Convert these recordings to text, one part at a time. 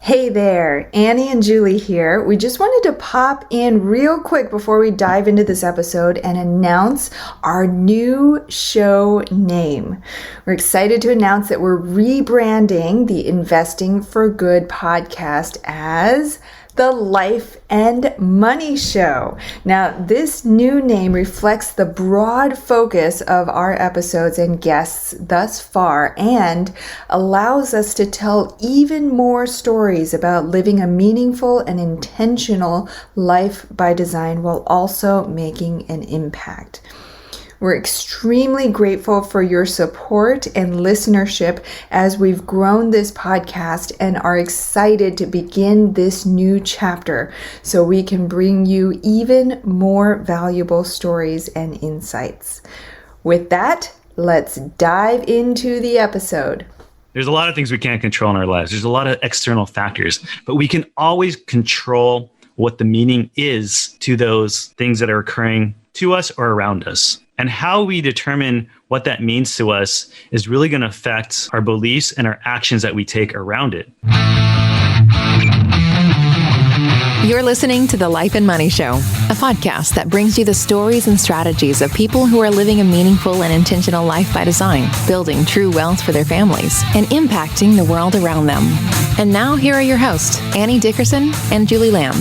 Hey there, Annie and Julie here. We just wanted to pop in real quick before we dive into this episode and announce our new show name. We're excited to announce that we're rebranding the Investing for Good podcast as the Life and Money Show. Now, this new name reflects the broad focus of our episodes and guests thus far and allows us to tell even more stories about living a meaningful and intentional life by design while also making an impact. We're extremely grateful for your support and listenership as we've grown this podcast and are excited to begin this new chapter so we can bring you even more valuable stories and insights. With that, let's dive into the episode. There's a lot of things we can't control in our lives. There's a lot of external factors, but we can always control what the meaning is to those things that are occurring to us or around us. And how we determine what that means to us is really going to affect our beliefs and our actions that we take around it. You're listening to The Life and Money Show, a podcast that brings you the stories and strategies of people who are living a meaningful and intentional life by design, building true wealth for their families, and impacting the world around them. And now here are your hosts, Annie Dickerson and Julie Lamb.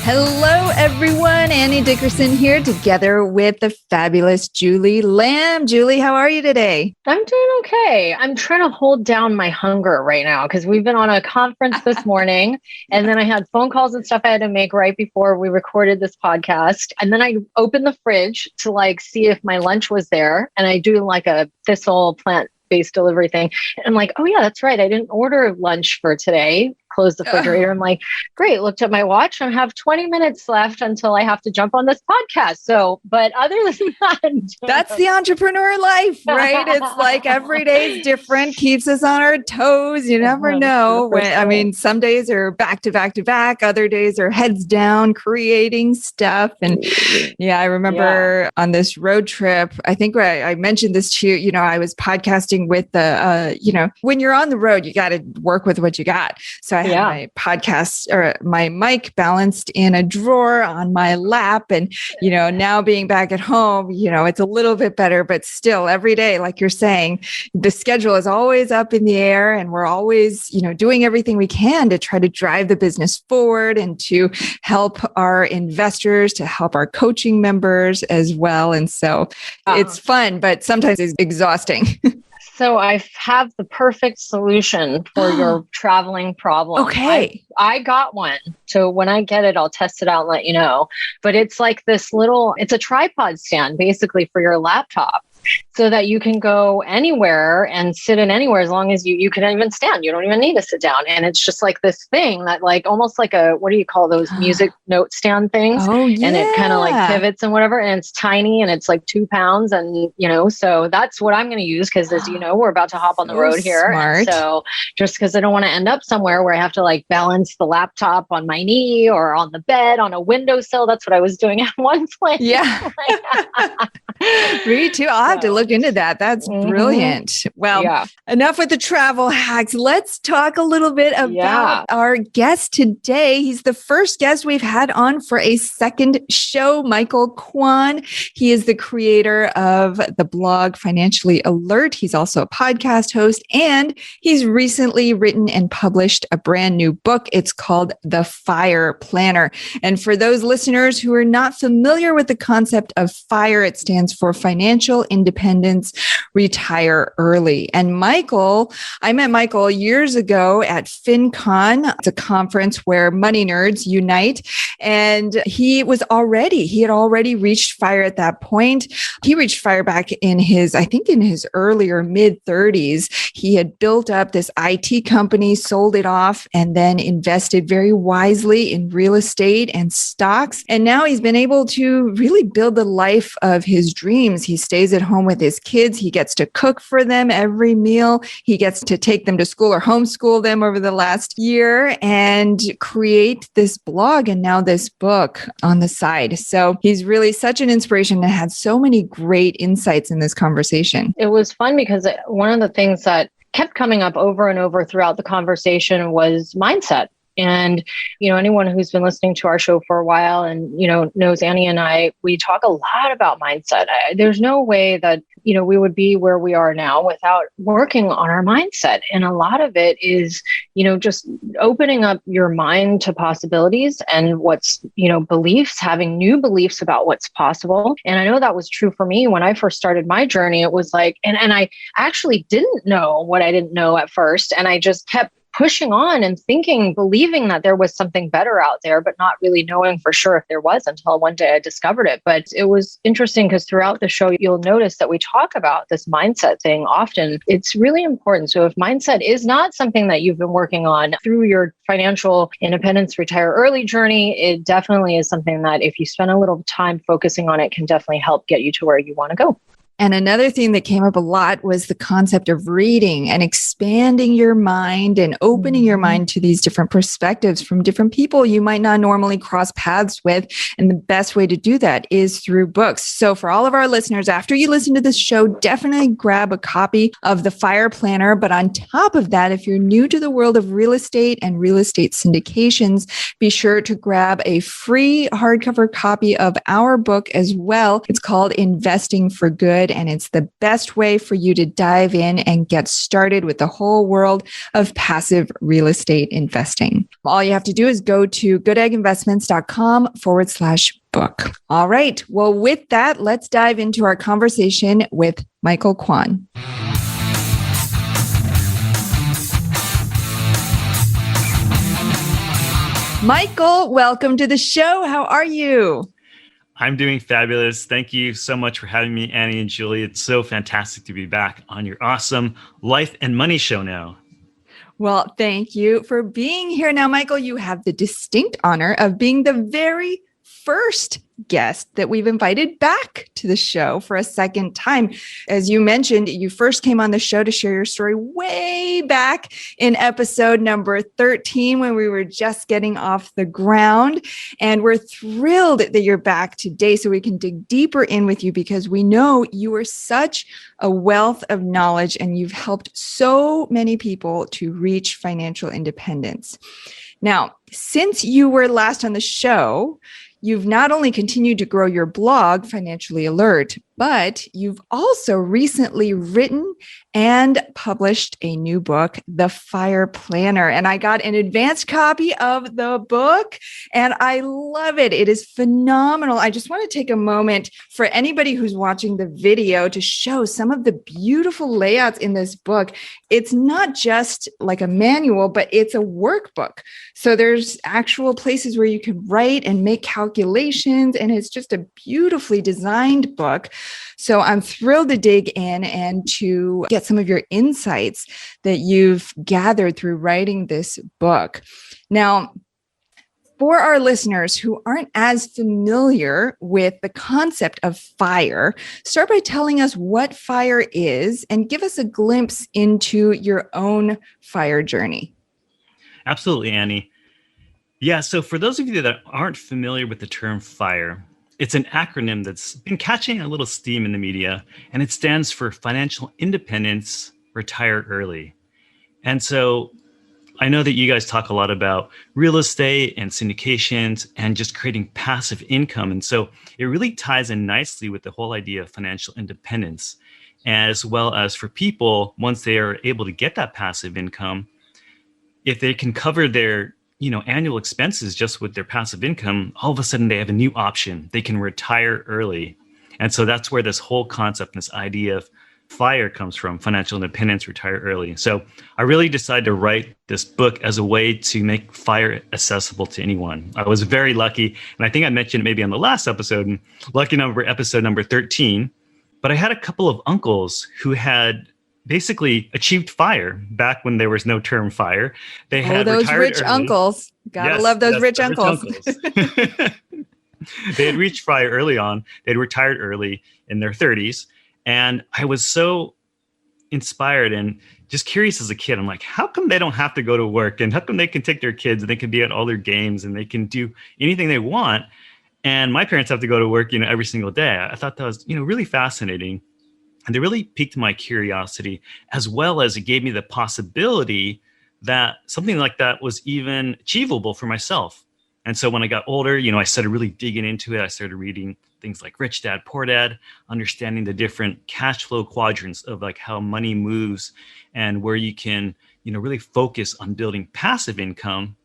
Hello, everyone. Annie Dickerson here together with the fabulous Julie Lamb. Julie, how are you today? I'm doing okay. I'm trying to hold down my hunger right now because we've been on a conference this morning and then I had phone calls and stuff I had to make right before we recorded this podcast. And then I opened the fridge to see if my lunch was there. And I do a thistle plant-based delivery thing. And I'm like, oh yeah, that's right. I didn't order lunch for today. Close the refrigerator. I'm like, great. Looked at my watch. I have 20 minutes left until I have to jump on this podcast. But other than that, that's the entrepreneur life, right? It's like every day is different, keeps us on our toes. You never know. Some days are back to back to back. Other days are heads down, creating stuff. And yeah, I remember on this road trip, I think I mentioned this to you, I was podcasting with when you're on the road, you got to work with what you got. So I had my podcast or my mic balanced in a drawer on my lap. And, now being back at home, it's a little bit better, but still every day, like you're saying, the schedule is always up in the air and we're always, doing everything we can to try to drive the business forward and to help our investors, to help our coaching members as well. And so it's fun, but sometimes it's exhausting. So I have the perfect solution for your traveling problem. Okay. I got one. So when I get it, I'll test it out and let you know. But it's like it's a tripod stand basically for your laptop so that you can go anywhere and sit in anywhere as long as you can even stand. You don't even need to sit down. And it's just like this thing that almost like what do you call those music note stand things? Oh, yeah. And it kind of pivots and whatever. And it's tiny and it's 2 pounds. And, so that's what I'm going to use because as you know, we're about to hop on the road here. Smart. And so just because I don't want to end up somewhere where I have to balance the laptop on my knee or on the bed, on a windowsill. That's what I was doing at one point. Yeah. Me too. I'll have to look into that. That's brilliant. Well, enough with the travel hacks. Let's talk a little bit about our guest today. He's the first guest we've had on for a second show, Michael Quan. He is the creator of the blog Financially Alert. He's also a podcast host, and he's recently written and published a brand new book. It's called the F.I.R.E Planner. And for those listeners who are not familiar with the concept of FIRE, it stands for Financial Independence, Retire Early. And I met Michael years ago at FinCon. It's a conference where money nerds unite. And he had already reached FIRE at that point. He reached FIRE back in his earlier mid-30s. He had built up this IT company, sold it off, and then invested very wisely in real estate and stocks. And now he's been able to really build the life of his dreams. He stays at home with his kids. He gets to cook for them every meal. He gets to take them to school or homeschool them over the last year and create this blog and now this book on the side. So he's really such an inspiration and had so many great insights in this conversation. It was fun because one of the things that kept coming up over and over throughout the conversation was mindset. And, anyone who's been listening to our show for a while and, knows Annie and I, we talk a lot about mindset. There's no way that, we would be where we are now without working on our mindset. And a lot of it is, just opening up your mind to possibilities and what's, beliefs, having new beliefs about what's possible. And I know that was true for me when I first started my journey. It was like, and I actually didn't know what I didn't know at first. And I just kept pushing on and believing that there was something better out there, but not really knowing for sure if there was until one day I discovered it. But it was interesting because throughout the show, you'll notice that we talk about this mindset thing often. It's really important. So if mindset is not something that you've been working on through your financial independence, retire early journey, it definitely is something that if you spend a little time focusing on it, can definitely help get you to where you want to go. And another thing that came up a lot was the concept of reading and expanding your mind and opening your mind to these different perspectives from different people you might not normally cross paths with. And the best way to do that is through books. So for all of our listeners, after you listen to this show, definitely grab a copy of the F.I.R.E Planner. But on top of that, if you're new to the world of real estate and real estate syndications, be sure to grab a free hardcover copy of our book as well. It's called Investing for Good. And it's the best way for you to dive in and get started with the whole world of passive real estate investing. All you have to do is go to goodegginvestments.com/book. All right. Well, with that, let's dive into our conversation with Michael Quan. Michael, welcome to the show. How are you? I'm doing fabulous. Thank you so much for having me, Annie and Julie. It's so fantastic to be back on your awesome Life and Money show now. Well, thank you for being here. Now, Michael, you have the distinct honor of being the very first guest that we've invited back to the show for a second time. As you mentioned, you first came on the show to share your story way back in episode number 13 when we were just getting off the ground. And we're thrilled that you're back today so we can dig deeper in with you because we know you are such a wealth of knowledge and you've helped so many people to reach financial independence. Now, since you were last on the show, you've not only continued to grow your blog, Financially Alert, but you've also recently written and published a new book, the F.I.R.E Planner. And I got an advanced copy of the book and I love it. It is phenomenal. I just want to take a moment for anybody who's watching the video to show some of the beautiful layouts in this book. It's not just like a manual, but it's a workbook. So there's actual places where you can write and make calculations. And it's just a beautifully designed book. So I'm thrilled to dig in and to get some of your insights that you've gathered through writing this book. Now, for our listeners who aren't as familiar with the concept of FIRE, start by telling us what FIRE is and give us a glimpse into your own FIRE journey. Absolutely, Annie. Yeah, so for those of you that aren't familiar with the term FIRE, it's an acronym that's been catching a little steam in the media, and it stands for Financial Independence, Retire Early. And so I know that you guys talk a lot about real estate and syndications and just creating passive income. And so it really ties in nicely with the whole idea of financial independence, as well as for people, once they are able to get that passive income, if they can cover their annual expenses just with their passive income, all of a sudden they have a new option. They can retire early. And so that's where this whole concept, this idea of FIRE comes from, financial independence, retire early. So I really decided to write this book as a way to make FIRE accessible to anyone. I was very lucky, and I think I mentioned it maybe on the last episode, episode number 13, but I had a couple of uncles who had basically achieved FIRE back when there was no term FIRE. They had those retired rich early. Uncles. Gotta love those rich uncles. They had reached FIRE early on. They'd retired early in their 30s. And I was so inspired and just curious as a kid. I'm like, how come they don't have to go to work? And how come they can take their kids and they can be at all their games and they can do anything they want? And my parents have to go to work, every single day. I thought that was, really fascinating. And they really piqued my curiosity, as well as it gave me the possibility that something like that was even achievable for myself. And so when I got older, I started really digging into it. I started reading things like Rich Dad, Poor Dad, understanding the different cash flow quadrants of like how money moves and where you can, really focus on building passive income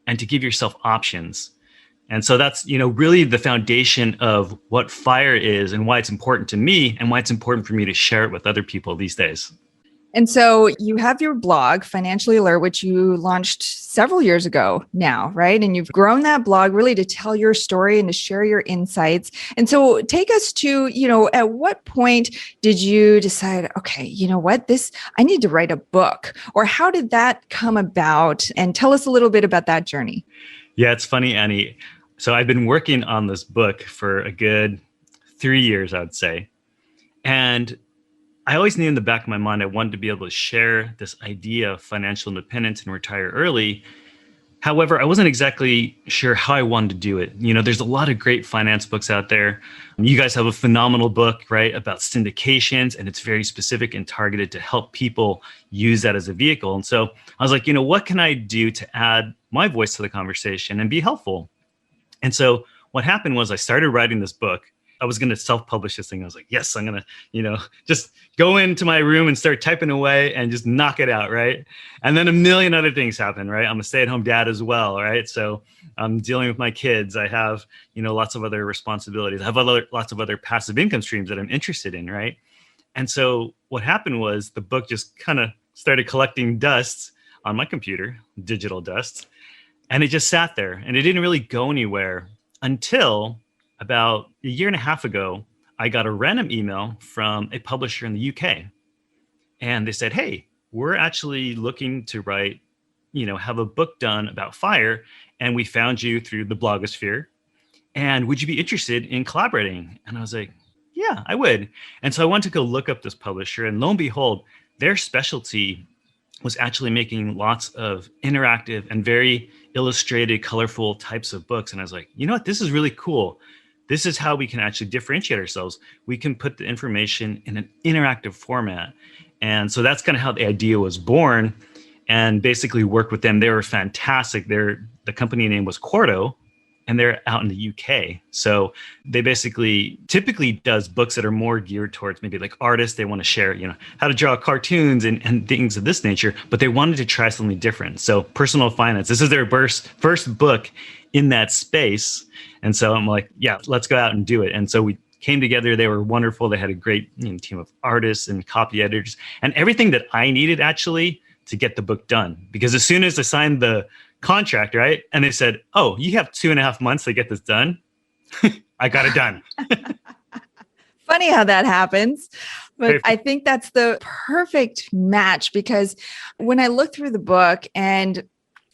and to give yourself options. And so that's, really the foundation of what FIRE is and why it's important to me and why it's important for me to share it with other people these days. And so you have your blog, Financially Alert, which you launched several years ago now, right? And you've grown that blog really to tell your story and to share your insights. And so take us to, at what point did you decide, okay, you know what, I need to write a book? Or how did that come about? And tell us a little bit about that journey. Yeah, it's funny, Annie. So I've been working on this book for a good 3 years, I would say. And I always knew in the back of my mind, I wanted to be able to share this idea of financial independence and retire early. However, I wasn't exactly sure how I wanted to do it. There's a lot of great finance books out there. You guys have a phenomenal book, right, about syndications, and it's very specific and targeted to help people use that as a vehicle. And so I was like, what can I do to add my voice to the conversation and be helpful? And so what happened was I started writing this book. I was going to self-publish this thing. I was like, yes, I'm going to, just go into my room and start typing away and just knock it out, right? And then a million other things happen, right? I'm a stay-at-home dad as well, right? So I'm dealing with my kids. I have, lots of other responsibilities. I have lots of other passive income streams that I'm interested in, right? And so what happened was the book just kind of started collecting dust on my computer, digital dust, and it just sat there and it didn't really go anywhere until about a year and a half ago. I got a random email from a publisher in the UK, and they said, hey, we're actually looking to write, have a book done about FIRE, and we found you through the blogosphere, and would you be interested in collaborating? And I was like, yeah, I would. And so I went to go look up this publisher, and lo and behold, their specialty was actually making lots of interactive and very illustrated, colorful types of books. And I was like, you know what, this is really cool. This is how we can actually differentiate ourselves. We can put the information in an interactive format. And so that's kind of how the idea was born, and basically worked with them. They were fantastic. The company name was Quarto, and they're out in the UK. So they basically typically does books that are more geared towards maybe like artists. They want to share, how to draw cartoons and things of this nature, but they wanted to try something different. So personal finance, this is their first book in that space. And so I'm like, yeah, let's go out and do it. And so we came together. They were wonderful. They had a great team of artists and copy editors and everything that I needed actually to get the book done. Because as soon as I signed the contract, right, and they said, oh, you have 2.5 months to get this done, I got it done. Funny how that happens. But I think that's the perfect match, because when I look through the book and,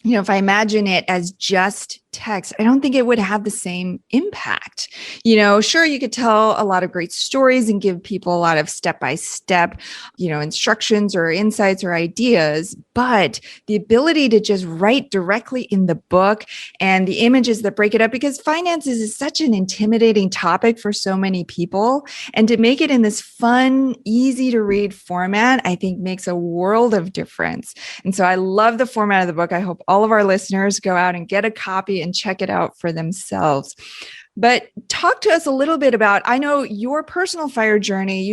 if I imagine it as just text, I don't think it would have the same impact. Sure, you could tell a lot of great stories and give people a lot of step-by-step, instructions or insights or ideas, but the ability to just write directly in the book and the images that break it up, because finances is such an intimidating topic for so many people, and to make it in this fun, easy to read format, I think makes a world of difference. And so I love the format of the book. I hope all of our listeners go out and get a copy and check it out for themselves. But talk to us a little bit about, I know your personal FIRE journey,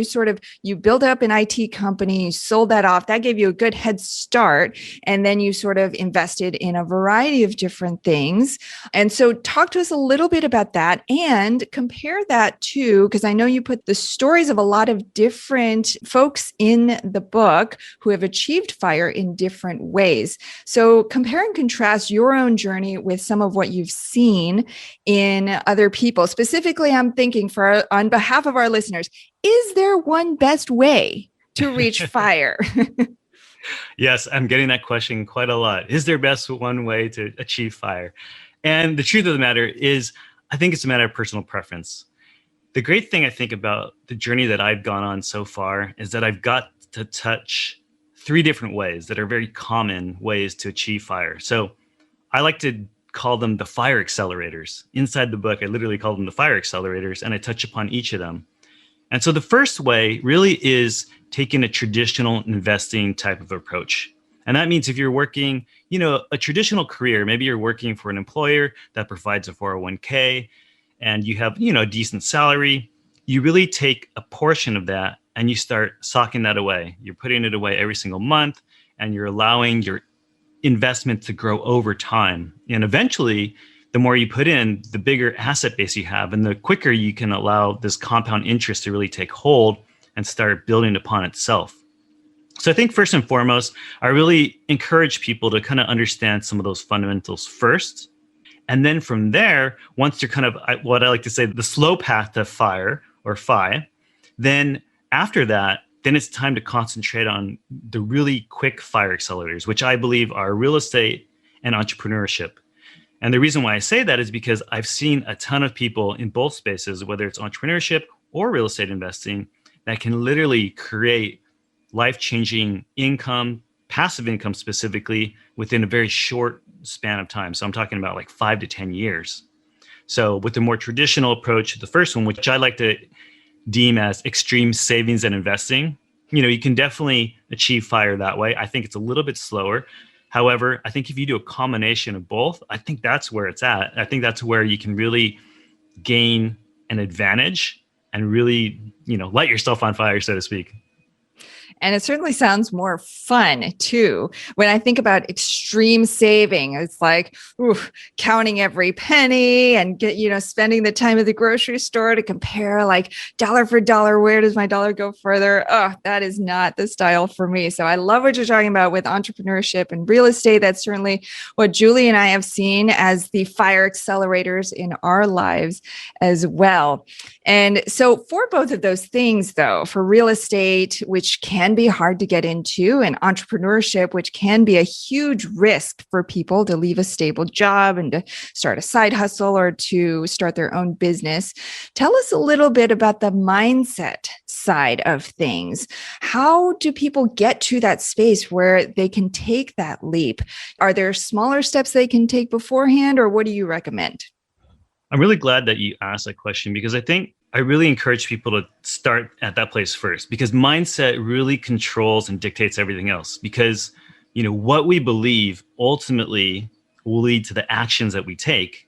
you built up an IT company, you sold that off. That gave you a good head start. And then you sort of invested in a variety of different things. And so talk to us a little bit about that and compare that to, because I know you put the stories of a lot of different folks in the book who have achieved FIRE in different ways. So compare and contrast your own journey with some of what you've seen in other people. Specifically, I'm thinking on behalf of our listeners, is there one best way to reach FIRE? Yes, I'm getting that question quite a lot. Is there one way to achieve FIRE? And the truth of the matter is, I think it's a matter of personal preference. The great thing I think about the journey that I've gone on so far is that I've got to touch 3 different ways that are very common ways to achieve FIRE. So I like to call them the FIRE accelerators. Inside the book, I literally call them the FIRE accelerators, and I touch upon each of them. And so the first way really is taking a traditional investing type of approach. And that means if you're working, a traditional career, maybe you're working for an employer that provides a 401k and you have, a decent salary, you really take a portion of that and you start socking that away. You're putting it away every single month and you're allowing your investment to grow over time. And eventually, the more you put in, the bigger asset base you have, and the quicker you can allow this compound interest to really take hold and start building upon itself. So I think first and foremost, I really encourage people to kind of understand some of those fundamentals first. And then from there, once you're kind of what I like to say, the slow path to FIRE or FI, then after that, then it's time to concentrate on the really quick FIRE accelerators, which I believe are real estate and entrepreneurship. And the reason why I say that is because I've seen a ton of people in both spaces, whether it's entrepreneurship or real estate investing, that can literally create life-changing income, passive income specifically, within a very short span of time. So I'm talking about like 5 to 10 years. So with the more traditional approach, the first one, which I like to deem as extreme savings and investing, you can definitely achieve FIRE that way. I think it's a little bit slower. However, I think if you do a combination of both, I think that's where it's at. I think that's where you can really gain an advantage and really, light yourself on fire, so to speak. And it certainly sounds more fun too. When I think about extreme saving, it's like counting every penny and spending the time at the grocery store to compare like dollar for dollar. Where does my dollar go further? Oh, that is not the style for me. So I love what you're talking about with entrepreneurship and real estate. That's certainly what Julie and I have seen as the FIRE accelerators in our lives as well. And so for both of those things, though, for real estate, which can be hard to get into, and entrepreneurship, which can be a huge risk for people to leave a stable job and to start a side hustle or to start their own business. Tell us a little bit about the mindset side of things. How do people get to that space where they can take that leap? Are there smaller steps they can take beforehand, or what do you recommend? I'm really glad that you asked that question, because I think I really encourage people to start at that place first, because mindset really controls and dictates everything else. Because, what we believe ultimately will lead to the actions that we take.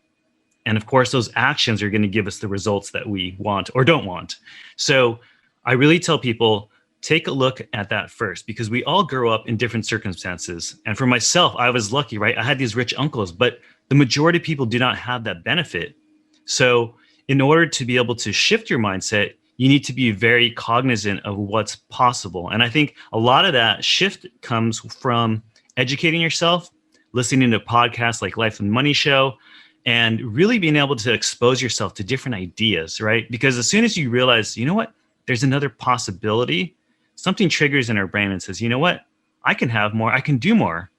And of course, those actions are going to give us the results that we want or don't want. So I really tell people, take a look at that first, because we all grow up in different circumstances. And for myself, I was lucky, right? I had these rich uncles, but the majority of people do not have that benefit. So in order to be able to shift your mindset, you need to be very cognizant of what's possible. And I think a lot of that shift comes from educating yourself, listening to podcasts like Life and Money Show, and really being able to expose yourself to different ideas, right? Because as soon as you realize, there's another possibility, something triggers in our brain and says, I can have more, I can do more.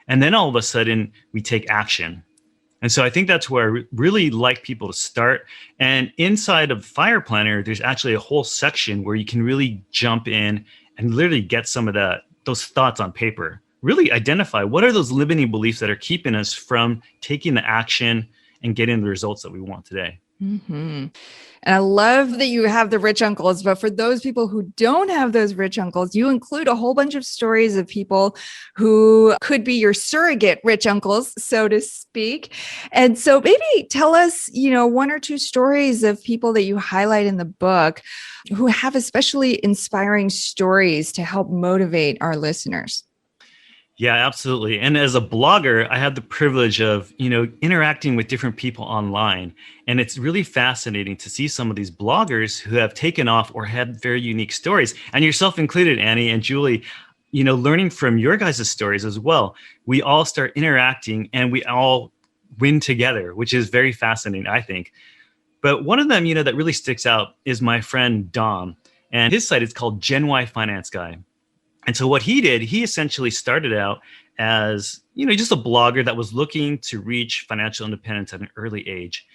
And then all of a sudden we take action. And so I think that's where I really like people to start. And inside of FIRE Planner, there's actually a whole section where you can really jump in and literally get some of those thoughts on paper. Really identify what are those limiting beliefs that are keeping us from taking the action and getting the results that we want today. Mm-hmm. And I love that you have the rich uncles, but for those people who don't have those rich uncles, you include a whole bunch of stories of people who could be your surrogate rich uncles, so to speak. And so maybe tell us, one or two stories of people that you highlight in the book who have especially inspiring stories to help motivate our listeners. Yeah, absolutely. And as a blogger, I have the privilege of, interacting with different people online. And it's really fascinating to see some of these bloggers who have taken off or had very unique stories. And yourself included, Annie and Julie, learning from your guys' stories as well. We all start interacting and we all win together, which is very fascinating, I think. But one of them, that really sticks out is my friend Dom. And his site is called Gen Y Finance Guy. And so what he did, he essentially started out as, just a blogger that was looking to reach financial independence at an early age.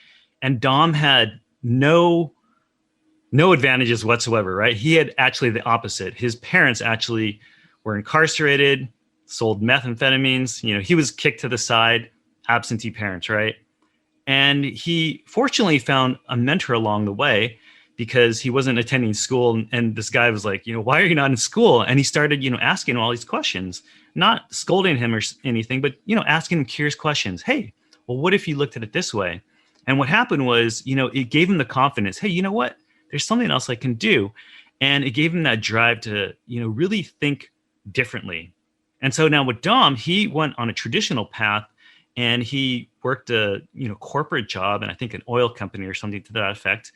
And Dom had no advantages whatsoever, right? He had actually the opposite. His parents actually were incarcerated, sold methamphetamines. He was kicked to the side, absentee parents, right? And he fortunately found a mentor along the way because he wasn't attending school. And this guy was like, why are you not in school? And he started, asking him all these questions, not scolding him or anything, but, asking him curious questions. Hey, well, what if you looked at it this way? And what happened was, it gave him the confidence. Hey, you know what? There's something else I can do. And it gave him that drive to, really think differently. And so now with Dom, he went on a traditional path and he worked a, corporate job and I think an oil company or something to that effect.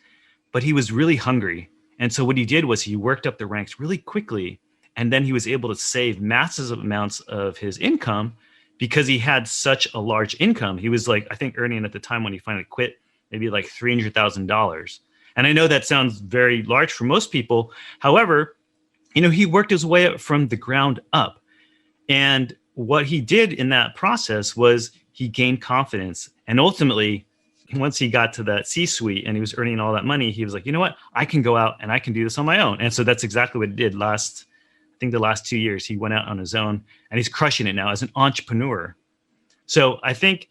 But he was really hungry. And so what he did was he worked up the ranks really quickly. And then he was able to save massive amounts of his income because he had such a large income. He was like, I think earning at the time when he finally quit, maybe like $300,000. And I know that sounds very large for most people. However, he worked his way up from the ground up. And what he did in that process was he gained confidence. And ultimately, once he got to that C-suite and he was earning all that money, he was like, you know what, I can go out and I can do this on my own. And so that's exactly what he did I think the last 2 years, he went out on his own and he's crushing it now as an entrepreneur. So I think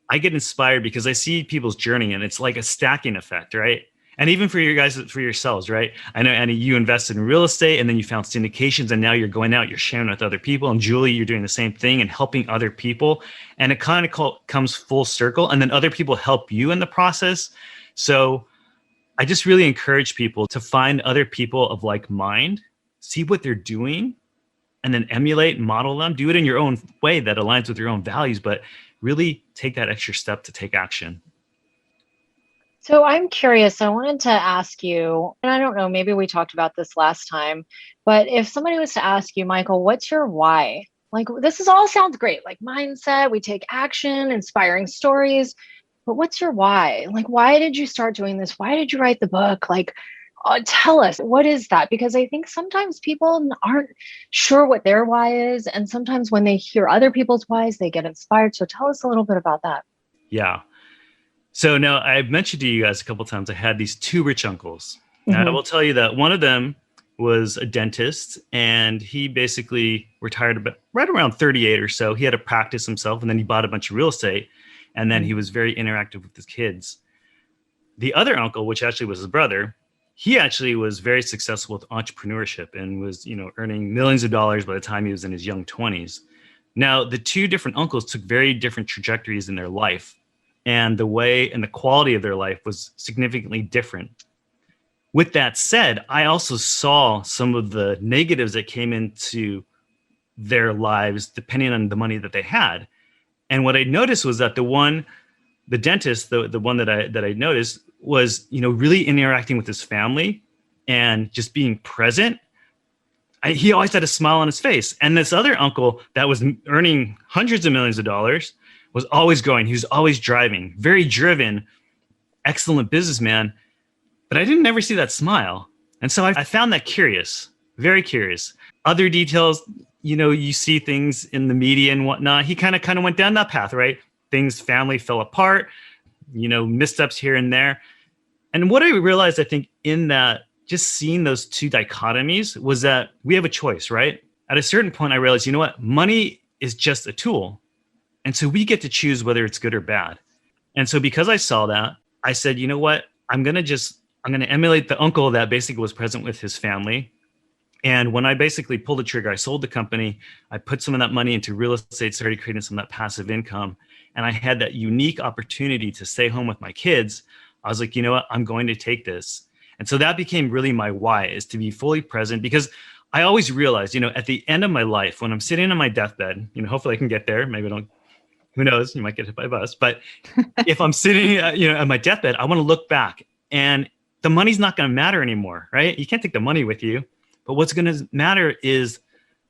I get inspired because I see people's journey and it's like a stacking effect, right? And even for you guys, for yourselves, right? I know, Annie, you invested in real estate and then you found syndications and now you're going out, you're sharing with other people. And Julie, you're doing the same thing and helping other people. And it kind of comes full circle. And then other people help you in the process. So I just really encourage people to find other people of like mind, see what they're doing, and then emulate and model them. Do it in your own way that aligns with your own values, but really take that extra step to take action. So I'm curious, I wanted to ask you, and I don't know, maybe we talked about this last time, but if somebody was to ask you, Michael, what's your why? Like, all sounds great, like mindset, we take action, inspiring stories, but what's your why? Like, why did you start doing this? Why did you write the book? Like, tell us, what is that? Because I think sometimes people aren't sure what their why is. And sometimes when they hear other people's whys, they get inspired. So tell us a little bit about that. Yeah. So now I've mentioned to you guys a couple of times, I had these two rich uncles. Mm-hmm. I will tell you that one of them was a dentist and he basically retired about right around 38 or so. He had to practice himself and then he bought a bunch of real estate and then he was very interactive with his kids. The other uncle, which actually was his brother, he actually was very successful with entrepreneurship and was, earning millions of dollars by the time he was in his young 20s. Now, the two different uncles took very different trajectories in their life. And the way and the quality of their life was significantly different. With that said, I also saw some of the negatives that came into their lives depending on the money that they had. And what I noticed was that the dentist, the one that I noticed was, really interacting with his family and just being present. He always had a smile on his face. And this other uncle that was earning hundreds of millions of dollars was always going. He was always driving, very driven, excellent businessman. But I didn't ever see that smile. And so I found that curious, very curious. Other details, you see things in the media and whatnot. He kind of went down that path, right? Family fell apart, missteps here and there. And what I realized, I think, in that, just seeing those two dichotomies was that we have a choice, right? At a certain point, I realized, money is just a tool. And so we get to choose whether it's good or bad. And so because I saw that, I said, you know what, I'm going to emulate the uncle that basically was present with his family. And when I basically pulled the trigger, I sold the company, I put some of that money into real estate, started creating some of that passive income. And I had that unique opportunity to stay home with my kids. I was like, you know what, I'm going to take this. And so that became really my why, is to be fully present, because I always realized, at the end of my life, when I'm sitting on my deathbed, hopefully I can get there. Maybe I don't. Who knows? You might get hit by a bus. But if I'm sitting, at my deathbed, I want to look back, and the money's not going to matter anymore, right? You can't take the money with you. But what's going to matter is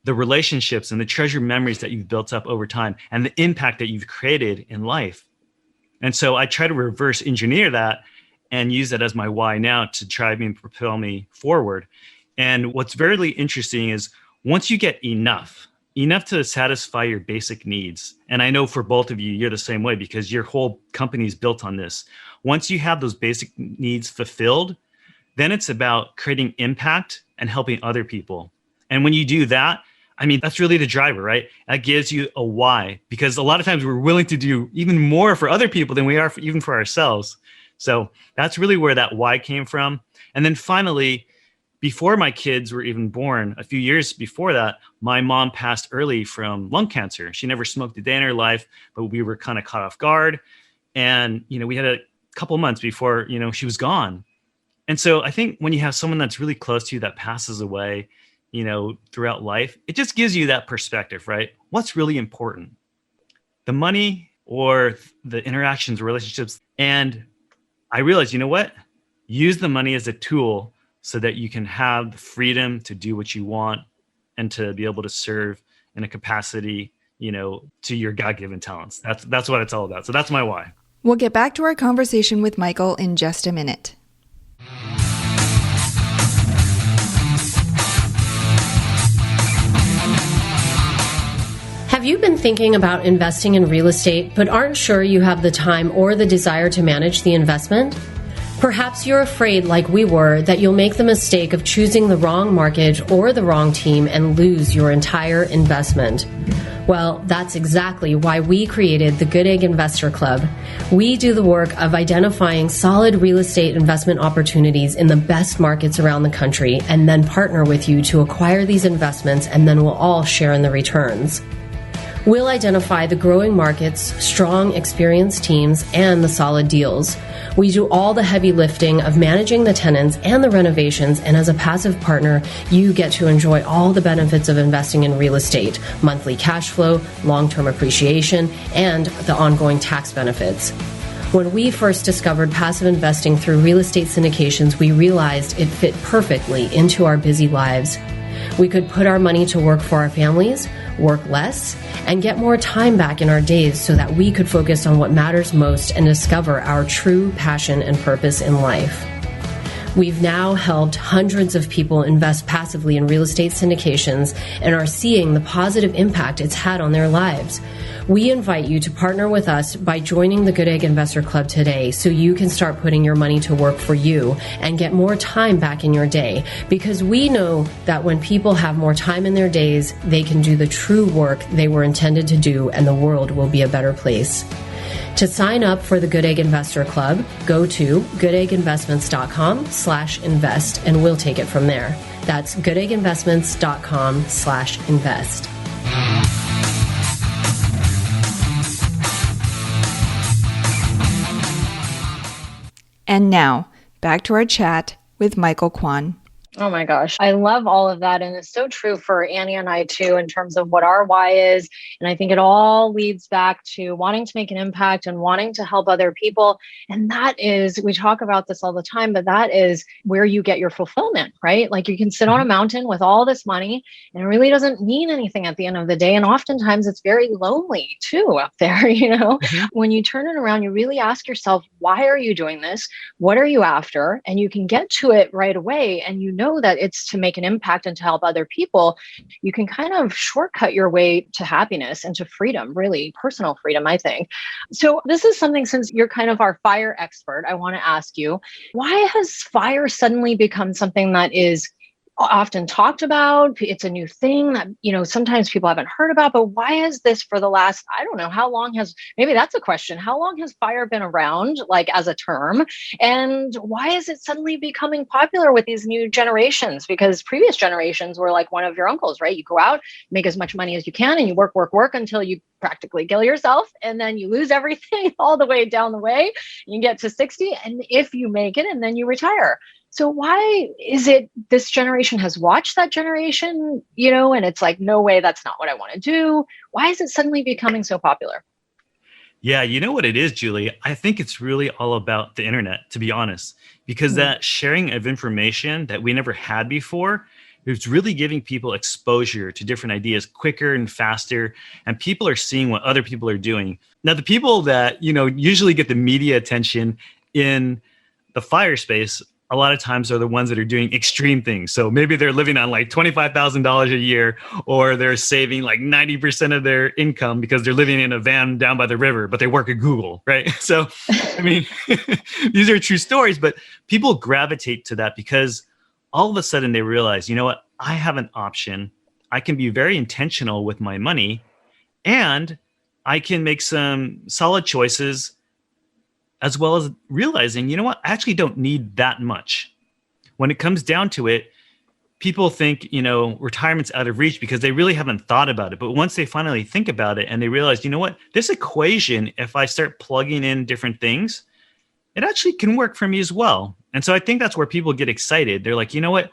the relationships and the treasured memories that you've built up over time and the impact that you've created in life. And so I try to reverse engineer that and use that as my why now to try and propel me forward. And what's very interesting is once you get enough to satisfy your basic needs. And I know for both of you, you're the same way because your whole company is built on this. Once you have those basic needs fulfilled, then it's about creating impact and helping other people. And when you do that, that's really the driver, right? That gives you a why, because a lot of times we're willing to do even more for other people than we are even for ourselves. So that's really where that why came from. And then finally, before my kids were even born, a few years before that, my mom passed early from lung cancer. She never smoked a day in her life, but we were kind of caught off guard. And, we had a couple months before, she was gone. And so I think when you have someone that's really close to you that passes away, throughout life, it just gives you that perspective, right? What's really important? The money or the interactions, relationships. And I realized, use the money as a tool so that you can have the freedom to do what you want and to be able to serve in a capacity, to your God-given talents. That's what it's all about. So that's my why. We'll get back to our conversation with Michael in just a minute. Have you been thinking about investing in real estate, but aren't sure you have the time or the desire to manage the investment? Perhaps you're afraid, like we were, that you'll make the mistake of choosing the wrong mortgage or the wrong team and lose your entire investment. Well, that's exactly why we created the Goodegg Investor Club. We do the work of identifying solid real estate investment opportunities in the best markets around the country and then partner with you to acquire these investments, and then we'll all share in the returns. We'll identify the growing markets, strong, experienced teams, and the solid deals. We do all the heavy lifting of managing the tenants and the renovations, and as a passive partner, you get to enjoy all the benefits of investing in real estate, monthly cash flow, long-term appreciation, and the ongoing tax benefits. When we first discovered passive investing through real estate syndications, we realized it fit perfectly into our busy lives. We could put our money to work for our families, work less, and get more time back in our days so that we could focus on what matters most and discover our true passion and purpose in life. We've now helped hundreds of people invest passively in real estate syndications and are seeing the positive impact it's had on their lives. We invite you to partner with us by joining the Goodegg Investor Club today so you can start putting your money to work for you and get more time back in your day, because we know that when people have more time in their days, they can do the true work they were intended to do, and the world will be a better place. To sign up for the Goodegg Investor Club, go to goodegginvestments.com/invest and we'll take it from there. That's goodegginvestments.com/invest. And now, back to our chat with Michael Quan. Oh my gosh. I love all of that. And it's so true for Annie and I too, in terms of what our why is. And I think it all leads back to wanting to make an impact and wanting to help other people. And that is, we talk about this all the time, but that is where you get your fulfillment, right? Like you can sit on a mountain with all this money and it really doesn't mean anything at the end of the day. And oftentimes it's very lonely too up there, When you turn it around, you really ask yourself, why are you doing this? What are you after? And you can get to it right away. And you know that it's to make an impact and to help other people. You can kind of shortcut your way to happiness and to freedom, really personal freedom, I think. So this is something, since you're kind of our FIRE expert, I want to ask you, why has FIRE suddenly become something that is often talked about? It's a new thing that, sometimes people haven't heard about, but why is this for the last, I don't know, how long has, maybe that's a question. How long has FIRE been around, like as a term? And why is it suddenly becoming popular with these new generations? Because previous generations were like one of your uncles, right? You go out, make as much money as you can, and you work until you practically kill yourself. And then you lose everything all the way down the way. You get to 60, and if you make it, and then you retire. So why is it this generation has watched that generation, and it's like, no way, that's not what I want to do. Why is it suddenly becoming so popular? Yeah, you know what it is, Julie? I think it's really all about the internet, to be honest, because that sharing of information that we never had before, it's really giving people exposure to different ideas quicker and faster. And people are seeing what other people are doing. Now, the people that, usually get the media attention in the FIRE space, a lot of times are the ones that are doing extreme things. So maybe they're living on like $25,000 a year, or they're saving like 90% of their income because they're living in a van down by the river, but they work at Google, right? So, I mean, these are true stories, but people gravitate to that because all of a sudden they realize, you know what, I have an option. I can be very intentional with my money, and I can make some solid choices as well as realizing, you know what, I actually don't need that much. When it comes down to it, people think, retirement's out of reach because they really haven't thought about it. But once they finally think about it and they realize, you know what, this equation, if I start plugging in different things, it actually can work for me as well. And so I think that's where people get excited. They're like, you know what,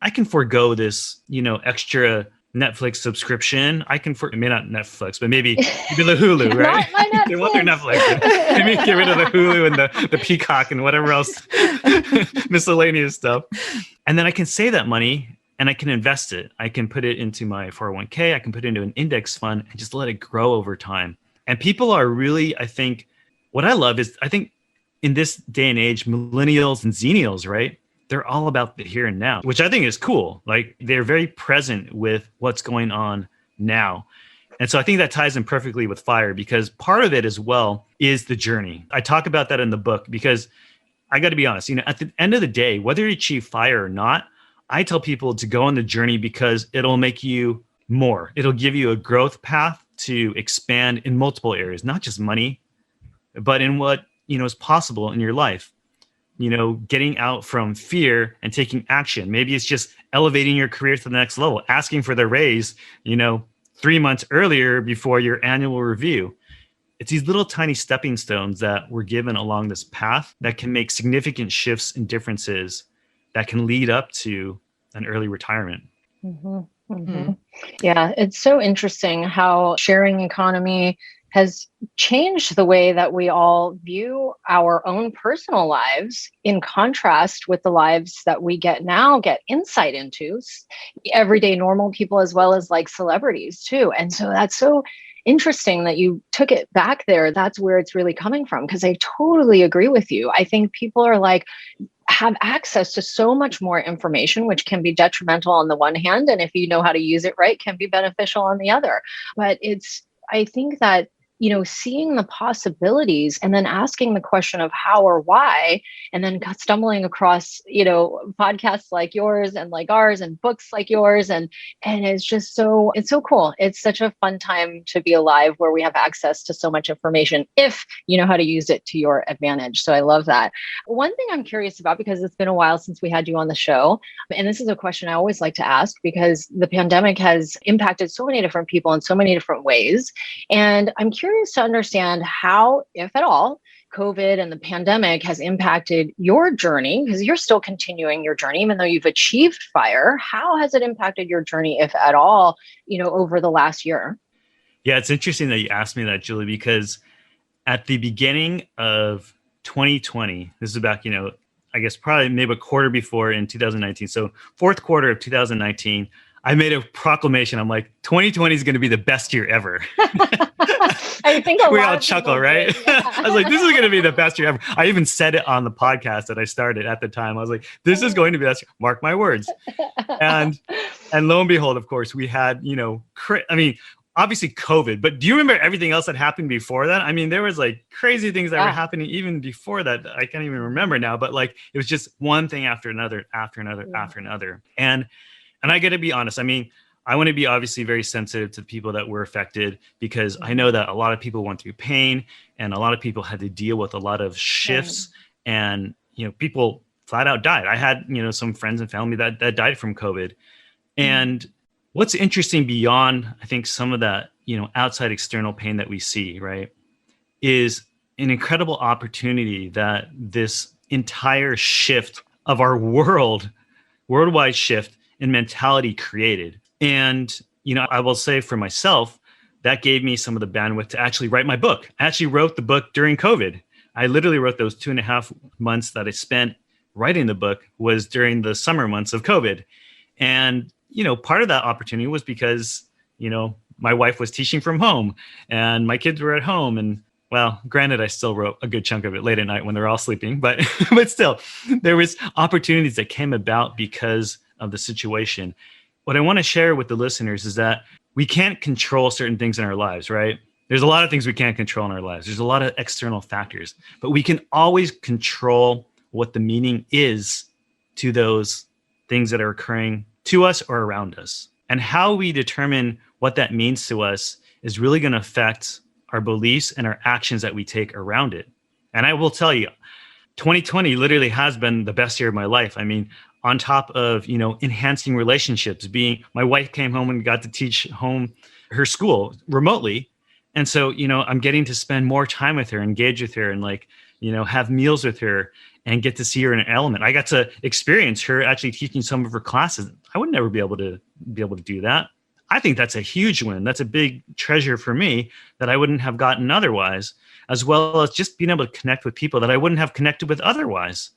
I can forego this, extra Netflix subscription. Maybe not Netflix, but maybe the Hulu, right? They want their Netflix. Maybe get rid of the Hulu and the Peacock and whatever else miscellaneous stuff. And then I can save that money and I can invest it. I can put it into my 401k. I can put it into an index fund and just let it grow over time. And people are really, I think, what I love is, I think in this day and age, millennials and zennials, right? They're all about the here and now, which I think is cool. Like, they're very present with what's going on now. And so I think that ties in perfectly with FIRE, because part of it as well is the journey. I talk about that in the book because I got to be honest, at the end of the day, whether you achieve FIRE or not, I tell people to go on the journey because it'll make you more. It'll give you a growth path to expand in multiple areas, not just money, but in what, is possible in your life. Getting out from fear and taking action. Maybe it's just elevating your career to the next level, asking for the raise, 3 months earlier before your annual review. It's these little tiny stepping stones that we're given along this path that can make significant shifts and differences that can lead up to an early retirement. Mm-hmm. Mm-hmm. Yeah, it's so interesting how sharing economy has changed the way that we all view our own personal lives, in contrast with the lives that we get insight into, everyday normal people, as well as like celebrities too. And so that's so interesting that you took it back there. That's where it's really coming from, because I totally agree with you. I think people are have access to so much more information, which can be detrimental on the one hand, and if you know how to use it right, can be beneficial on the other. But I think that seeing the possibilities and then asking the question of how or why, and then stumbling across, podcasts like yours and like ours and books like yours. And it's just it's so cool. It's such a fun time to be alive, where we have access to so much information if you know how to use it to your advantage. So I love that. One thing I'm curious about, because it's been a while since we had you on the show, and this is a question I always like to ask because the pandemic has impacted so many different people in so many different ways. And I'm curious to understand how, if at all, COVID and the pandemic has impacted your journey, because you're still continuing your journey, even though you've achieved FIRE. How has it impacted your journey, if at all, over the last year? Yeah, it's interesting that you asked me that, Julie, because at the beginning of 2020, this is back, I guess probably maybe a quarter before in 2019. So fourth quarter of 2019, I made a proclamation. I'm like, 2020 is going to be the best year ever. I think we all chuckle, right? Yeah. I was like, this is going to be the best year ever. I even said it on the podcast that I started at the time. I was like, this is going to be the best year. Mark my words. And lo and behold, of course, we had, obviously COVID, but do you remember everything else that happened before that? I mean, there was like crazy things that were happening even before that I can't even remember now, but like, it was just one thing after another, after another. And I got to be honest. I mean, I want to be obviously very sensitive to the people that were affected, because I know that a lot of people went through pain and a lot of people had to deal with a lot of shifts and, people flat out died. I had, some friends and family that died from COVID. And what's interesting beyond, I think, some of that, outside external pain that we see, right, is an incredible opportunity that this entire shift of our worldwide shift in mentality created. And, I will say for myself, that gave me some of the bandwidth to actually write my book. I actually wrote the book during COVID. I literally wrote those 2.5 months that I spent writing the book was during the summer months of COVID. And, part of that opportunity was because, my wife was teaching from home and my kids were at home. And well, granted, I still wrote a good chunk of it late at night when they're all sleeping, but still, there was opportunities that came about because of the situation. What I want to share with the listeners is that we can't control certain things in our lives, right? There's a lot of things we can't control in our lives. There's a lot of external factors, but we can always control what the meaning is to those things that are occurring to us or around us. And how we determine what that means to us is really going to affect our beliefs and our actions that we take around it. And I will tell you, 2020 literally has been the best year of my life. I mean, on top of, enhancing relationships, my wife came home and got to teach her school remotely. And so, I'm getting to spend more time with her, engage with her, and have meals with her and get to see her in an element. I got to experience her actually teaching some of her classes. I would never be able to do that. I think that's a huge win. That's a big treasure for me that I wouldn't have gotten otherwise, as well as just being able to connect with people that I wouldn't have connected with otherwise.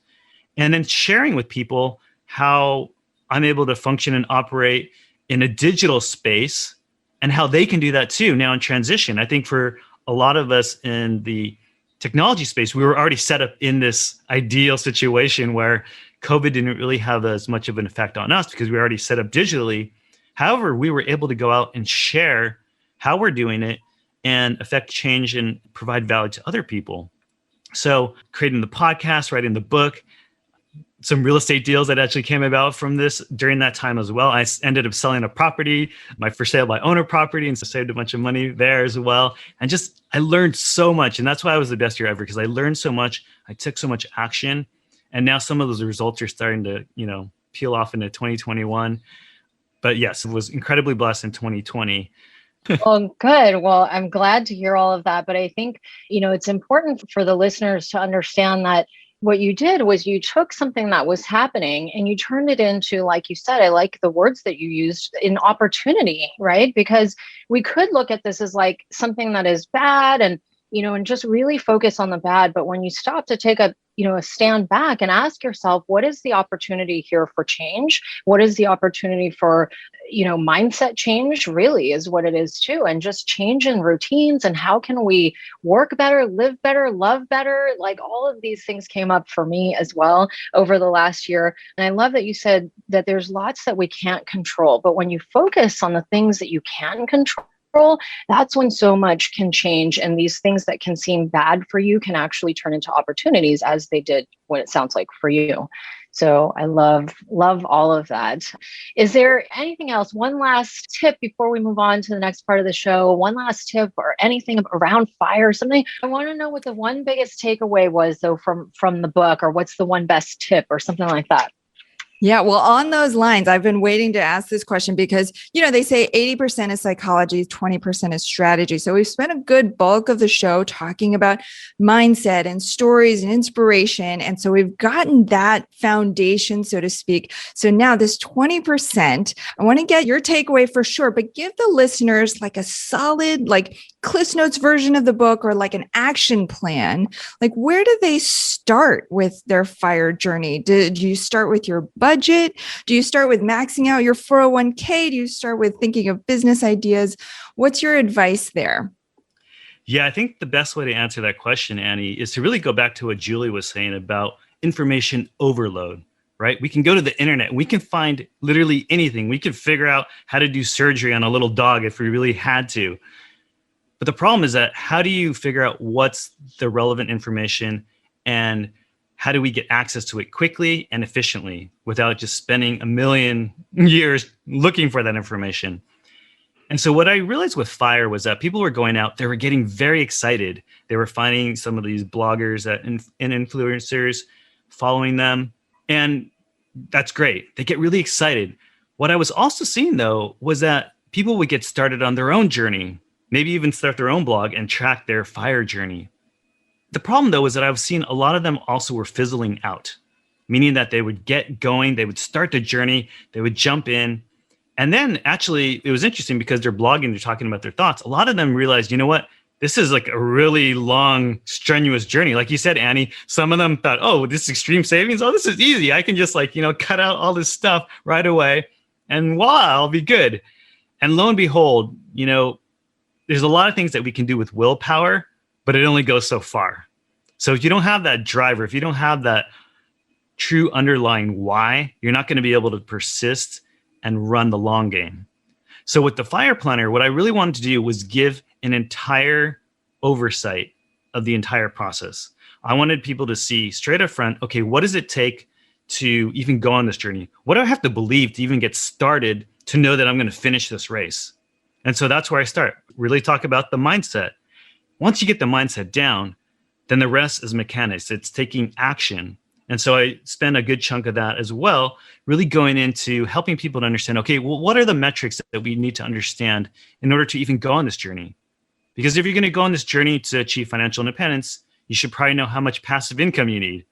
And then sharing with people how I'm able to function and operate in a digital space and how they can do that too now in transition. I think for a lot of us in the technology space, we were already set up in this ideal situation where COVID didn't really have as much of an effect on us because we were already set up digitally. However, we were able to go out and share how we're doing it and affect change and provide value to other people. So creating the podcast, writing the book, some real estate deals that actually came about from this during that time as well. I ended up selling a property, my for sale by owner property, and so saved a bunch of money there as well. And I learned so much. And that's why it was the best year ever, because I learned so much. I took so much action. And now some of those results are starting to, peel off into 2021. But yes, it was incredibly blessed in 2020. Well, good. Well, I'm glad to hear all of that. But I think, it's important for the listeners to understand that what you did was you took something that was happening and you turned it into, like you said, I like the words that you used, an opportunity, right? Because we could look at this as like something that is bad and just really focus on the bad. But when you stop to take a stand back and ask yourself, what is the opportunity here for change? What is the opportunity for, mindset change really is what it is too. And just change in routines and how can we work better, live better, love better? Like all of these things came up for me as well over the last year. And I love that you said that there's lots that we can't control, but when you focus on the things that you can control, that's when so much can change. And these things that can seem bad for you can actually turn into opportunities, as they did when it sounds like for you. So I love all of that. Is there anything else? One last tip before we move on to the next part of the show, one last tip or anything around FIRE, something. I want to know what the one biggest takeaway was though from the book, or what's the one best tip or something like that. Yeah, well, on those lines, I've been waiting to ask this question because, they say 80% is psychology, 20% is strategy. So we've spent a good bulk of the show talking about mindset and stories and inspiration. And so we've gotten that foundation, so to speak. So now this 20%, I want to get your takeaway for sure, but give the listeners like a solid, like Cliff Notes version of the book or like an action plan. Like, where do they start with their FIRE journey? Did you start with your budget? Do you start with maxing out your 401k? Do you start with thinking of business ideas? What's your advice there? Yeah, I think the best way to answer that question, Annie, is to really go back to what Julie was saying about information overload, right? We can go to the internet and we can find literally anything. We could figure out how to do surgery on a little dog if we really had to. But the problem is that how do you figure out what's the relevant information and how do we get access to it quickly and efficiently without just spending a million years looking for that information? And so what I realized with FIRE was that people were going out, they were getting very excited. They were finding some of these bloggers and influencers, following them. And that's great. They get really excited. What I was also seeing, though, was that people would get started on their own journey, maybe even start their own blog and track their FIRE journey. The problem, though, is that I've seen a lot of them also were fizzling out, meaning that they would get going, they would start the journey, they would jump in. And then actually, it was interesting because they're blogging, they're talking about their thoughts. A lot of them realized, you know what? This is like a really long, strenuous journey. Like you said, Annie, some of them thought, oh, this is extreme savings. Oh, this is easy. I can just cut out all this stuff right away and voila, I'll be good. And lo and behold, there's a lot of things that we can do with willpower, but it only goes so far. So if you don't have that driver, if you don't have that true underlying why, you're not going to be able to persist and run the long game. So with the FIRE Planner, what I really wanted to do was give an entire oversight of the entire process. I wanted people to see straight up front, okay, what does it take to even go on this journey? What do I have to believe to even get started to know that I'm going to finish this race? And so that's where I start. Really talk about the mindset. Once you get the mindset down, Then the rest is mechanics. It's taking action. And so I spend a good chunk of that as well, really going into helping people to understand, okay, well, what are the metrics that we need to understand in order to even go on this journey? Because if you're going to go on this journey to achieve financial independence, you should probably know how much passive income you need.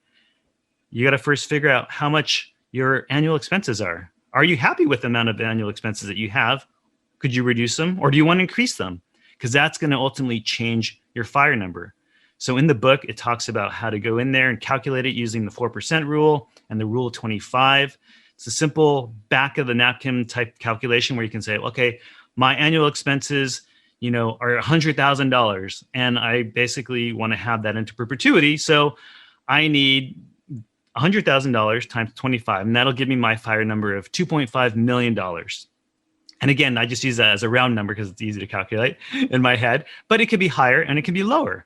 You got to first figure out how much your annual expenses are. Are you happy with the amount of annual expenses that you have? Could you reduce them, or do you want to increase them? Because that's going to ultimately change your FIRE number. So in the book, it talks about how to go in there and calculate it using the 4% rule and the rule of 25. It's a simple back of the napkin type calculation where you can say, okay, my annual expenses, are $100,000, and I basically want to have that into perpetuity. So I need $100,000 times 25, and that'll give me my FIRE number of $2.5 million. And again, I just use that as a round number because it's easy to calculate in my head, but it could be higher and it can be lower.